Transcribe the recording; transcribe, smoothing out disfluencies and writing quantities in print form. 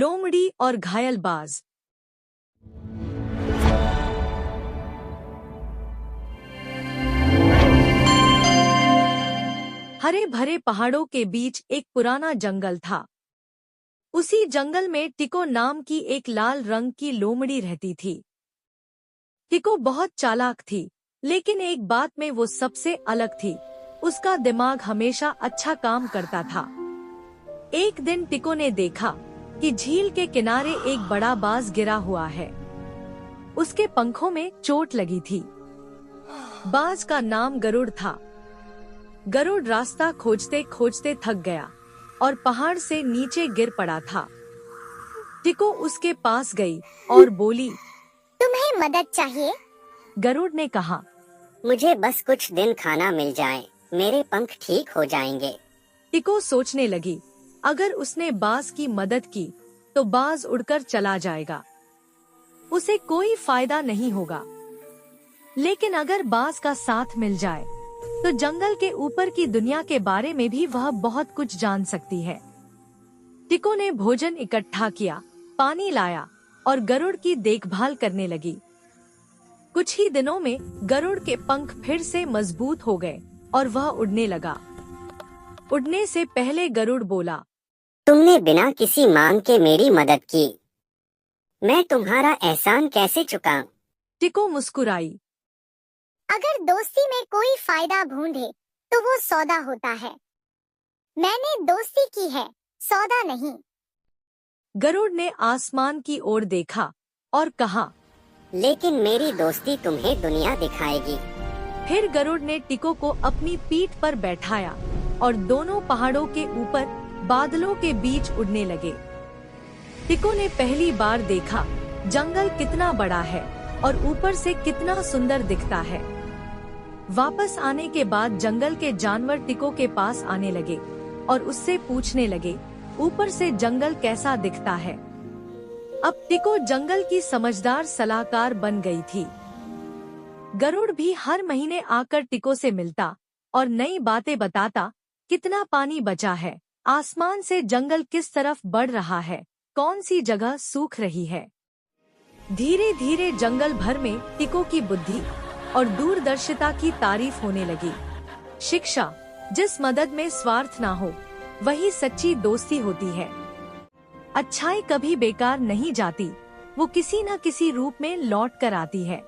लोमड़ी और घायल बाज। हरे भरे पहाड़ों के बीच एक पुराना जंगल था। उसी जंगल में टिको नाम की एक लाल रंग की लोमड़ी रहती थी। टिको बहुत चालाक थी, लेकिन एक बात में वो सबसे अलग थी। उसका दिमाग हमेशा अच्छा काम करता था। एक दिन टिको ने देखा कि झील के किनारे एक बड़ा बाज गिरा हुआ है। उसके पंखों में चोट लगी थी। बाज का नाम गरुड़ था। गरुड़ रास्ता खोजते खोजते थक गया और पहाड़ से नीचे गिर पड़ा था। टिको उसके पास गई और बोली, तुम्हें मदद चाहिए? गरुड़ ने कहा, मुझे बस कुछ दिन खाना मिल जाए, मेरे पंख ठीक हो जाएंगे। टिको सोचने लगी, अगर उसने बाज की मदद की तो बाज उड़कर चला जाएगा, उसे कोई फायदा नहीं होगा। लेकिन अगर बाज का साथ मिल जाए तो जंगल के ऊपर की दुनिया के बारे में भी वह बहुत कुछ जान सकती है। टिको ने भोजन इकट्ठा किया, पानी लाया और गरुड़ की देखभाल करने लगी। कुछ ही दिनों में गरुड़ के पंख फिर से मजबूत हो गए और वह उड़ने लगा। उड़ने से पहले गरुड़ बोला, तुमने बिना किसी मांग के मेरी मदद की, मैं तुम्हारा एहसान कैसे चुकाऊं? टिको मुस्कुराई। अगर दोस्ती में कोई फायदा ढूंढे तो वो सौदा होता है। मैंने दोस्ती की है, सौदा नहीं। गरुड़ ने आसमान की ओर देखा और कहा, लेकिन मेरी दोस्ती तुम्हें दुनिया दिखाएगी। फिर गरुड़ ने टिको को अपनी पीठ पर बैठाया और दोनों पहाड़ों के ऊपर बादलों के बीच उड़ने लगे। टिको ने पहली बार देखा जंगल कितना बड़ा है और ऊपर से कितना सुंदर दिखता है। वापस आने के बाद जंगल के जानवर टिको के पास आने लगे और उससे पूछने लगे, ऊपर से जंगल कैसा दिखता है? अब टिको जंगल की समझदार सलाहकार बन गई थी। गरुड़ भी हर महीने आकर टिको से मिलता और नई बातें बताता, कितना पानी बचा है, आसमान से जंगल किस तरफ बढ़ रहा है, कौन सी जगह सूख रही है। धीरे धीरे जंगल भर में टिको की बुद्धि और दूरदर्शिता की तारीफ होने लगी। शिक्षा, जिस मदद में स्वार्थ ना हो, वही सच्ची दोस्ती होती है। अच्छाई कभी बेकार नहीं जाती, वो किसी न किसी रूप में लौट कर आती है।